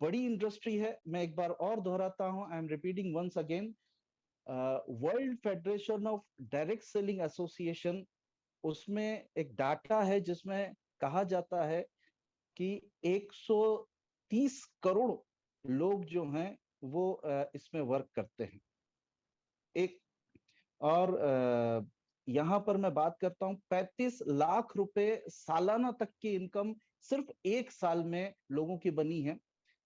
बड़ी इंडस्ट्री है। मैं एक बार और दोहराता हूं, I am repeating once again, world federation of direct selling association, उसमें एक डाटा है जिसमें कहा जाता है कि 130 करोड़ लोग जो हैं वो इसमें वर्क करते हैं। एक और यहाँ पर मैं बात करता हूँ, 35 लाख रुपए सालाना तक की इनकम सिर्फ एक साल में लोगों की बनी है।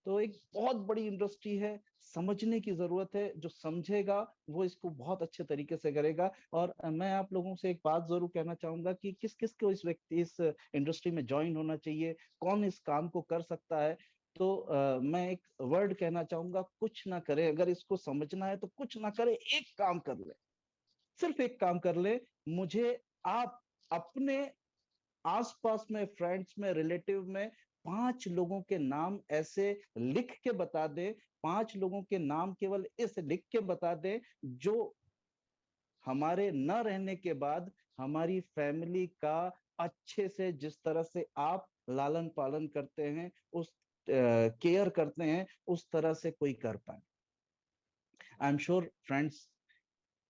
तो एक बहुत बड़ी इंडस्ट्री है, समझने की जरूरत है। जो समझेगा वो इसको बहुत अच्छे तरीके से करेगा। और मैं आप लोगों से एक बात जरूर कहना चाहूंगा कि किस किस को इस इंडस्ट्री में ज्वाइन होना चाहिए, कौन इस काम को कर सकता है। तो मैं एक वर्ड कहना चाहूंगा, कुछ ना करे। अगर इसको समझना है तो कुछ ना करे, एक काम कर ले, सिर्फ एक काम कर ले। मुझे आप अपने आसपास में, फ्रेंड्स में, रिलेटिव में 5 लोगों के नाम ऐसे लिख के बता दे, 5 लोगों के नाम केवल इस लिख के बता दे जो हमारे न रहने के बाद हमारी फैमिली का अच्छे से, जिस तरह से आप लालन पालन करते हैं, उस केयर करते हैं, उस तरह से कोई कर पाए। आई एम श्योर फ्रेंड्स,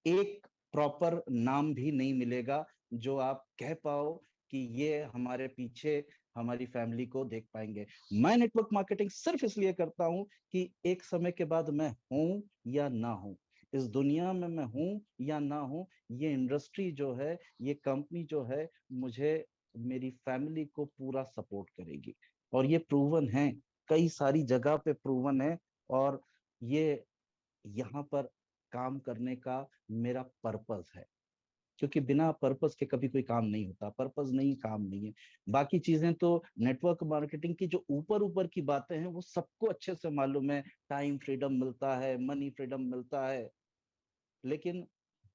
एक प्रॉपर नाम भी नहीं मिलेगा जो आप कह पाओ कि ये हमारे पीछे हमारी फैमिली को देख पाएंगे। मैं नेटवर्क मार्केटिंग सिर्फ इसलिए करता हूं कि एक समय के बाद मैं हूं या ना हूं, इस दुनिया में मैं हूं या ना हूं, ये इंडस्ट्री जो है, ये कंपनी जो है, मुझे, मेरी फैमिली को पूरा सपोर्ट करेगी। और ये प्रूवन है, कई सारी जगह पे प्रूवन है। और ये यहाँ पर काम करने का मेरा पर्पस है, क्योंकि बिना पर्पस के कभी कोई काम नहीं होता। पर्पस नहीं, काम नहीं है। बाकी चीजें तो नेटवर्क मार्केटिंग की जो ऊपर ऊपर की बातें हैं वो सबको अच्छे से मालूम है, टाइम फ्रीडम मिलता है, मनी फ्रीडम मिलता है। लेकिन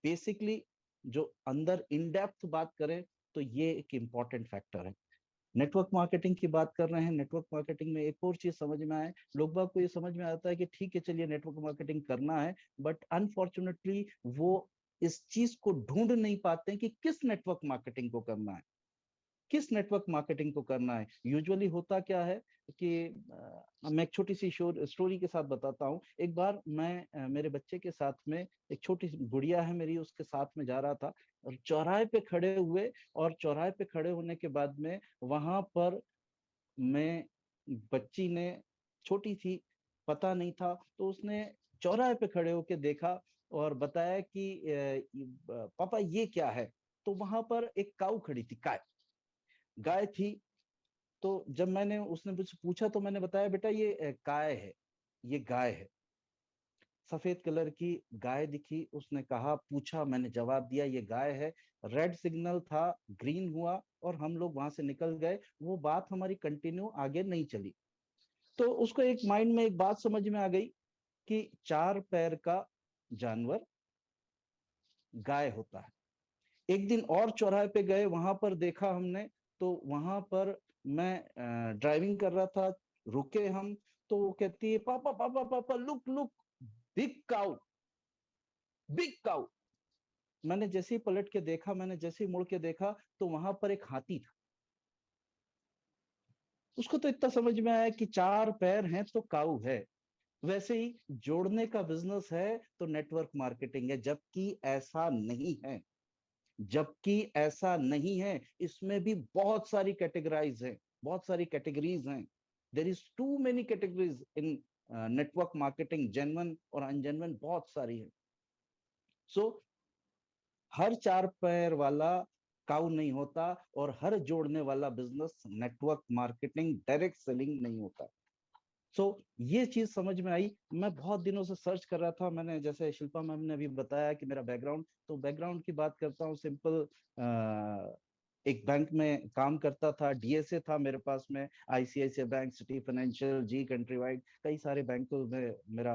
बेसिकली जो अंदर इन डेप्थ बात करें तो ये एक इम्पॉर्टेंट फैक्टर है। नेटवर्क मार्केटिंग की बात कर रहे हैं, नेटवर्क मार्केटिंग में एक और चीज समझ में आए, लोग बाग को ये समझ में आता है कि ठीक है चलिए नेटवर्क मार्केटिंग करना है, बट अनफॉर्चुनेटली वो इस चीज को ढूंढ नहीं पाते हैं कि किस नेटवर्क मार्केटिंग को करना है, किस नेटवर्क मार्केटिंग को करना है। यूजुअली होता क्या है कि मैं एक छोटी सी स्टोरी के साथ बताता हूँ। एक बार मैं मेरे बच्चे के साथ में, एक छोटी सी गुड़िया है मेरी, उसके साथ में जा रहा था और चौराहे पे खड़े हुए, और चौराहे पे खड़े होने के बाद में वहां पर मैं, बच्ची ने, छोटी थी, पता नहीं था, तो उसने चौराहे पे खड़े होके देखा और बताया कि पापा ये क्या है। तो वहां पर एक काऊ खड़ी थी, गाय, गाय थी। तो जब मैंने, उसने मुझसे पूछा तो मैंने बताया बेटा ये गाय है, ये गाय है। सफेद कलर की गाय दिखी, उसने कहा, पूछा, मैंने जवाब दिया ये गाय है। रेड सिग्नल था, ग्रीन हुआ और हम लोग वहां से निकल गए। वो बात हमारी कंटिन्यू आगे नहीं चली। तो उसको एक माइंड में एक बात समझ में आ गई कि 4 पैर का जानवर गाय होता है। एक दिन और चौराहे पे गए, वहां पर देखा हमने, तो वहां पर मैं ड्राइविंग कर रहा था, रुके हम। तो वो कहती है, पापा पापा पापा, look look, big cow, big cow. मैंने जैसे ही पलट के देखा, मैंने जैसे ही मुड़ के देखा, तो वहां पर एक हाथी था। उसको तो इतना समझ में आया कि 4 पैर हैं तो काऊ है। वैसे ही जोड़ने का बिजनेस है तो नेटवर्क मार्केटिंग है, जबकि ऐसा नहीं है, जबकि ऐसा नहीं है। इसमें भी बहुत सारी कैटेगराइज है, बहुत सारी कैटेगरीज हैं। There is too many categories in network marketing, genuine और अनजेन्युइन बहुत सारी है। सो हर 4 पैर वाला काउ नहीं होता, और हर जोड़ने वाला business network marketing, direct selling नहीं होता। सो ये चीज समझ में आई। मैं बहुत दिनों से सर्च कर रहा था। मैंने, जैसे शिल्पा मैम ने अभी बताया कि मेरा बैकग्राउंड, तो बैकग्राउंड की बात करता हूँ सिंपल। एक बैंक में काम करता था, डीएसए था मेरे पास में, आईसीआईसीआई बैंक, सिटी फाइनेंशियल, जी कंट्री वाइड, कई सारे बैंकों में मेरा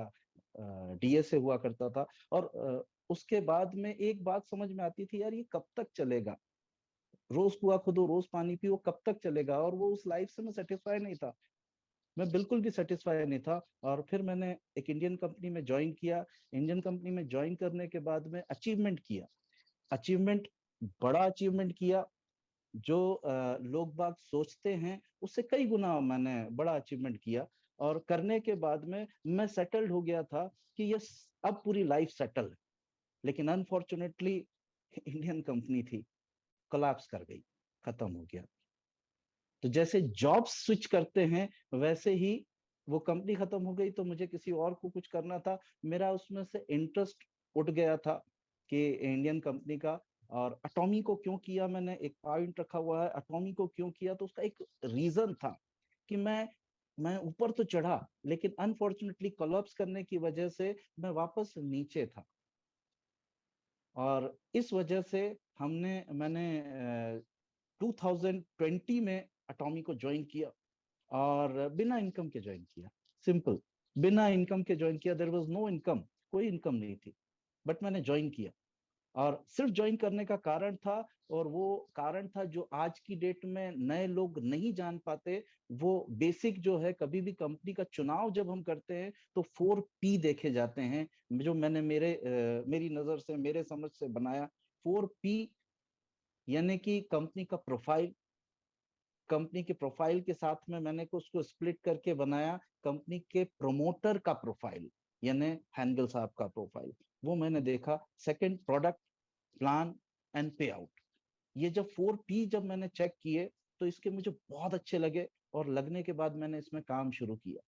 डीएसए हुआ करता था। और उसके बाद में एक बात समझ में आती थी, यार ये कब तक चलेगा, रोज कुआ खुदो रोज पानी पियो, कब तक चलेगा। और वो उस लाइफ से मैं सेटिस्फाई नहीं था, मैं बिल्कुल भी सेटिस्फाई नहीं था। और फिर मैंने एक इंडियन कंपनी में ज्वाइन किया। इंडियन कंपनी में ज्वाइन करने के बाद में अचीवमेंट किया, अचीवमेंट, बड़ा अचीवमेंट किया। जो लोग बाग सोचते हैं उससे कई गुना मैंने बड़ा अचीवमेंट किया। और करने के बाद में मैं सेटल्ड हो गया था कि यस, अब पूरी लाइफ सेटल है। लेकिन अनफॉर्चुनेटली इंडियन कंपनी थी, कोलैप्स कर गई, खत्म हो गया। तो जैसे जॉब स्विच करते हैं वैसे ही वो कंपनी खत्म हो गई, तो मुझे किसी और को कुछ करना था। मेरा उसमें से इंटरेस्ट उठ गया था कि इंडियन कंपनी का। और अटॉमी को क्यों किया, मैंने एक पॉइंट रखा हुआ है, अटॉमी को क्यों किया, तो उसका एक रीजन था कि मैं ऊपर तो चढ़ा, लेकिन अनफॉर्चुनेटली कोलैप्स करने की वजह से मैं वापस नीचे था। और इस वजह से मैंने 2020 में अटॉमी को ज्वाइन किया, और बिना इनकम के ज्वाइन किया। सिंपल, बिना इनकम के ज्वाइन किया। देयर वाज नो इनकम, कोई इनकम नहीं थी, बट मैंने ज्वाइन किया। और सिर्फ ज्वाइन करने का कारण था, और वो कारण था जो आज की डेट में नए लोग नहीं जान पाते। वो बेसिक जो है, कभी भी कंपनी का चुनाव जब हम करते हैं तो 4P देखे जाते हैं, जो मैंने मेरी नजर से, मेरे समझ से बनाया। 4P यानी कि कंपनी का प्रोफाइल, कंपनी के प्रोफाइल के साथ में मैंने उसको स्प्लिट करके बनाया कंपनी के प्रमोटर का प्रोफाइल, यानी हैंडल साहब का प्रोफाइल। वो मैंने देखा। सेकंड, प्रोडक्ट, प्लान एंड पे आउट। ये जब 4P जब मैंने चेक किए तो इसके मुझे बहुत अच्छे लगे, और लगने के बाद मैंने इसमें काम शुरू किया।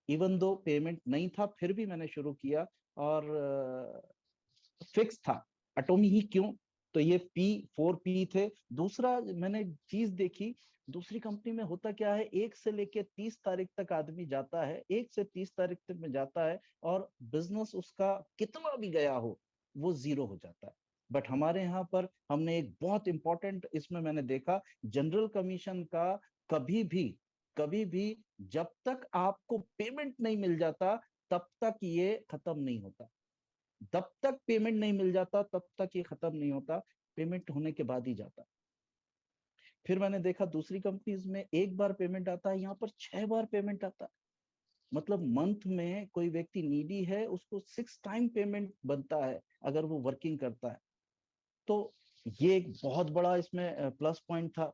इवन दो पेमेंट नहीं था, फिर भी मैंने शुरू किया। और फिक्स था। एटॉमी ही क्यों, तो ये P 4P थे। दूसरा मैंने चीज देखी, दूसरी कंपनी में होता क्या है, 1 से लेके 30 तारीख तक आदमी जाता है, 1 से 30 तारीख तक में जाता है, और बिजनेस उसका कितना भी गया हो वो जीरो हो जाता है। बट हमारे यहाँ पर हमने एक बहुत इंपॉर्टेंट इसमें मैंने देखा, जनरल कमीशन का कभी भी जब तक आपको पेमेंट नहीं मिल जाता तब तक ये खत्म नहीं होता। तब तक पेमेंट नहीं मिल जाता तब तक ये खत्म नहीं होता, पेमेंट होने के बाद ही जाता। फिर मैंने देखा दूसरी कंपनीज में एक बार पेमेंट आता है, यहाँ पर 6 बार पेमेंट आता है। मतलब मंथ में कोई व्यक्ति नीडी है, उसको 6 टाइम पेमेंट बनता है अगर वो वर्किंग करता है। तो ये एक बहुत बड़ा इसमें प्लस पॉइंट था।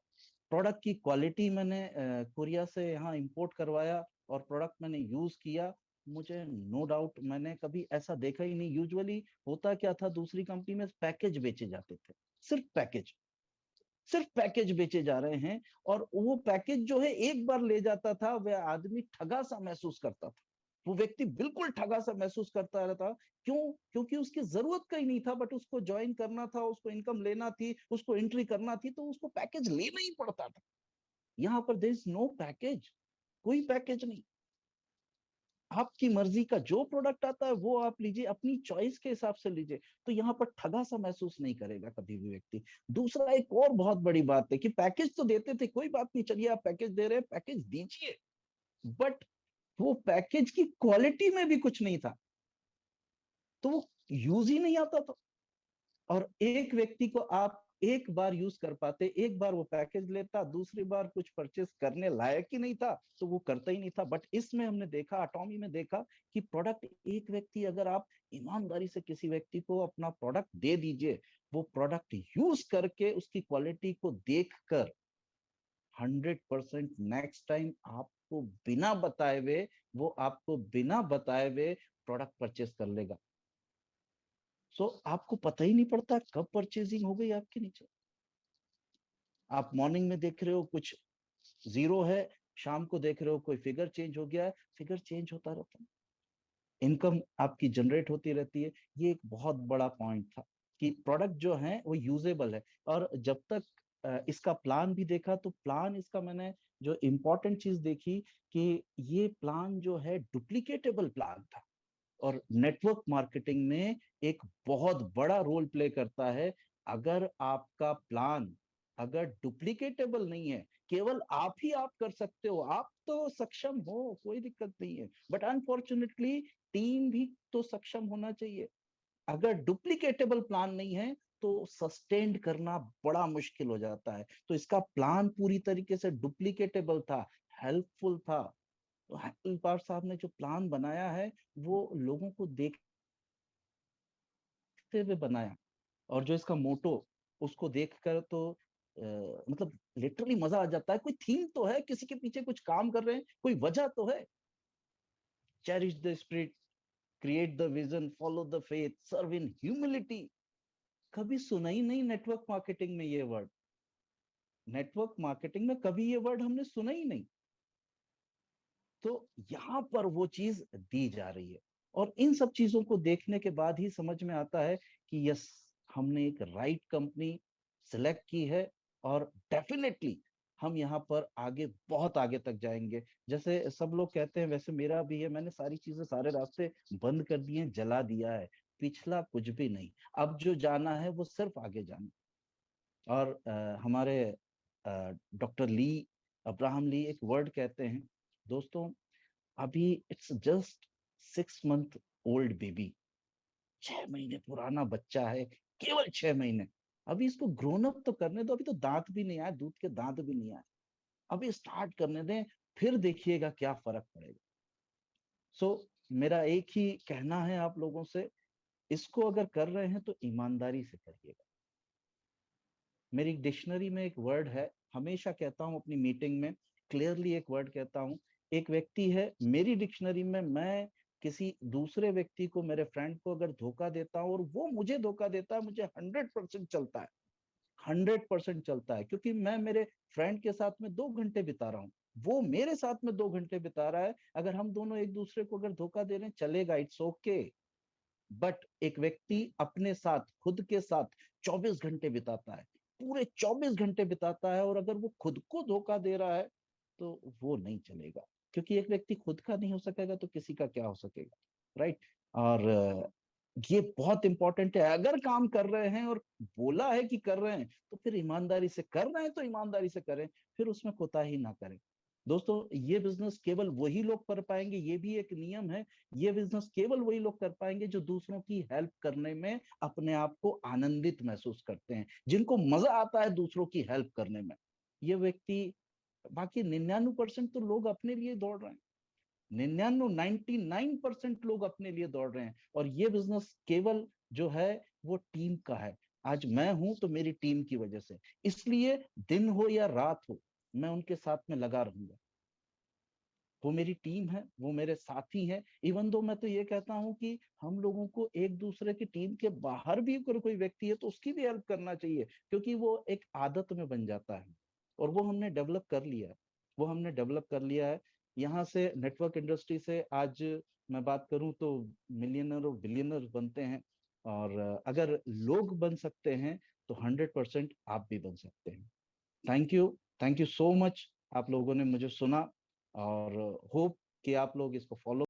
प्रोडक्ट की क्वालिटी मैंने कोरिया से यहाँ इंपोर्ट करवाया, और प्रोडक्ट मैंने यूज किया। मुझे नो डाउट, मैंने कभी ऐसा देखा ही नहीं। यूजुअली होता क्या था, दूसरी कंपनी में पैकेज बेचे जाते थे, सिर्फ पैकेज, सिर्फ पैकेज बेचे जा रहे हैं। और वो पैकेज जो है एक बार ले जाता था, वह आदमी ठगा सा महसूस करता था। वो व्यक्ति बिल्कुल ठगा सा महसूस करता रहता। क्यों? क्योंकि उसकी जरूरत का ही नहीं था, बट उसको ज्वाइन करना था, उसको इनकम लेना थी, उसको एंट्री करना थी, तो उसको पैकेज लेना ही पड़ता था। यहाँ पर देयर इज नो पैकेज, कोई पैकेज नहीं। आपकी मर्जी का जो प्रोडक्ट आता है वो आप लीजिए, अपनी चॉइस के हिसाब से लीजिए। तो यहाँ पर ठगा सा महसूस नहीं करेगा कभी भी व्यक्ति। दूसरा, एक और बहुत बड़ी बात है कि पैकेज तो देते थे, कोई बात नहीं, चलिए आप पैकेज दे रहे हैं, पैकेज दीजिए, बट वो पैकेज की क्वालिटी में भी कुछ नहीं था, तो वो यूज ही नहीं आता था। और एक व्यक्ति को आप एक बार यूज कर पाते, एक बार वो पैकेज लेता, दूसरी बार कुछ परचेस करने लायक ही नहीं था, तो वो करता ही नहीं था। बट इसमें हमने देखा, अटॉमी में देखा कि प्रोडक्ट, एक व्यक्ति, अगर आप ईमानदारी से किसी व्यक्ति को अपना प्रोडक्ट दे दीजिए, वो प्रोडक्ट यूज करके उसकी क्वालिटी को देखकर 100% नेक्स्ट टाइम आपको बिना बताए हुए, वो आपको बिना बताए हुए प्रोडक्ट परचेस कर लेगा। सो आपको पता ही नहीं पड़ता कब परचेजिंग हो गई आपके नीचे। आप मॉर्निंग में देख रहे हो कुछ जीरो है, शाम को देख रहे हो कोई फिगर चेंज हो गया है, फिगर चेंज होता रहता है, इनकम आपकी जनरेट होती रहती है। ये एक बहुत बड़ा पॉइंट था कि प्रोडक्ट जो है वो यूजेबल है। और जब तक इसका प्लान भी देखा, तो प्लान इसका मैंने जो इम्पोर्टेंट चीज देखी कि ये प्लान जो है डुप्लीकेटेबल प्लान था। और नेटवर्क मार्केटिंग में एक बहुत बड़ा रोल प्ले करता है। अगर आपका प्लान अगर डुप्लीकेटेबल नहीं है, केवल आप कर सकते हो, आप तो सक्षम हो, कोई दिक्कत नहीं है, बट अनफॉर्चुनेटली टीम भी तो सक्षम होना चाहिए। अगर डुप्लीकेटेबल प्लान नहीं है तो सस्टेन्ड करना बड़ा मुश्किल हो जाता है। तो इसका प्लान पूरी तरीके से डुप्लीकेटेबल था, हेल्पफुल था। तो हैप्पी पार साहब ने जो प्लान बनाया है, वो लोगों को देखते हुए बनाया। और जो इसका मोटो, उसको देखकर तो मतलब लिटरली मजा आ जाता है। कोई थीम तो है, किसी के पीछे कुछ काम कर रहे हैं, कोई वजह तो है। Cherish the spirit, create the vision, follow the faith, serve in humility. कभी सुना ही नहीं नेटवर्क मार्केटिंग में ये वर्ड। नेटवर्क मार्केटिंग में कभी ये वर्ड हमने सुना ही नहीं। तो यहाँ पर वो चीज दी जा रही है, और इन सब चीजों को देखने के बाद ही समझ में आता है कि यस, हमने एक राइट कंपनी सिलेक्ट की है, और डेफिनेटली हम यहाँ पर आगे, बहुत आगे तक जाएंगे। जैसे सब लोग कहते हैं, वैसे मेरा भी है, मैंने सारी चीजें, सारे रास्ते बंद कर दिए, जला दिया है, पिछला कुछ भी नहीं। अब जो जाना है वो सिर्फ आगे जाना। और हमारे डॉक्टर ली, अब्राहम ली एक वर्ड कहते हैं दोस्तों, अभी it's just 6 month old baby, 6 महीने पुराना बच्चा है, केवल 6 महीने। अभी इसको ग्रोन अप तो करने दो, अभी तो दांत भी नहीं आए, दूध के दांत भी नहीं आए, अभी स्टार्ट करने दें, फिर देखिएगा क्या फर्क पड़ेगा। सो मेरा एक ही कहना है आप लोगों से, इसको अगर कर रहे हैं तो ईमानदारी से करिएगा। मेरी डिक्शनरी में एक वर्ड है, हमेशा कहता हूं अपनी मीटिंग में, क्लियरली एक वर्ड कहता हूं। एक व्यक्ति है मेरी डिक्शनरी में, मैं किसी दूसरे व्यक्ति को, मेरे फ्रेंड को अगर धोखा देता हूं और वो मुझे धोखा देता है, मुझे 100% चलता है, 100% चलता है, क्योंकि मैं मेरे फ्रेंड के साथ में 2 घंटे बिता रहा हूँ, वो मेरे साथ में 2 घंटे बिता रहा है। अगर हम दोनों एक दूसरे को अगर धोखा दे रहे हैं, चलेगा, इट्स ओके। बट एक व्यक्ति अपने साथ, खुद के साथ 24 घंटे बिताता है, पूरे 24 घंटे बिताता है, और अगर वो खुद को धोखा दे रहा है तो वो नहीं चलेगा। क्योंकि एक व्यक्ति खुद का नहीं हो सकेगा तो किसी का क्या हो सकेगा, राइट। और ये बहुत इंपॉर्टेंट है, अगर काम कर रहे हैं और बोला है कि कर रहे हैं, तो फिर ईमानदारी से कर रहे हैं तो ईमानदारी से करें, फिर उसमें कोताही ना करें। दोस्तों, ये बिजनेस केवल वही लोग कर पाएंगे, ये भी एक नियम है, ये बिजनेस केवल वही लोग कर पाएंगे जो दूसरों की हेल्प करने में अपने आप को आनंदित महसूस करते हैं, जिनको मजा आता है दूसरों की हेल्प करने में। ये व्यक्ति, बाकी 99% तो लोग अपने लिए दौड़ रहे हैं, 99% लोग अपने लिए दौड़ रहे हैं, और ये बिजनेस केवल जो है वो टीम का है। आज मैं हूं तो मेरी टीम की वजह से, इसलिए दिन हो या रात हो, मैं उनके साथ में लगा रहूंगा। वो मेरी टीम है, वो मेरे साथी हैं। इवन दो मैं तो ये कहता हूं कि हम लोगों को एक दूसरे की टीम के बाहर भी अगर कोई व्यक्ति है तो उसकी भी हेल्प करना चाहिए, क्योंकि वो एक आदत में बन जाता है, और वो हमने डेवलप कर लिया है, वो हमने डेवलप कर लिया है। यहाँ से नेटवर्क इंडस्ट्री से आज मैं बात करूं तो मिलियनर और बिलियनर बनते हैं, और अगर लोग बन सकते हैं तो 100% आप भी बन सकते हैं। Thank you, thank you so much, आप लोगों ने मुझे सुना, और होप कि आप लोग इसको फॉलो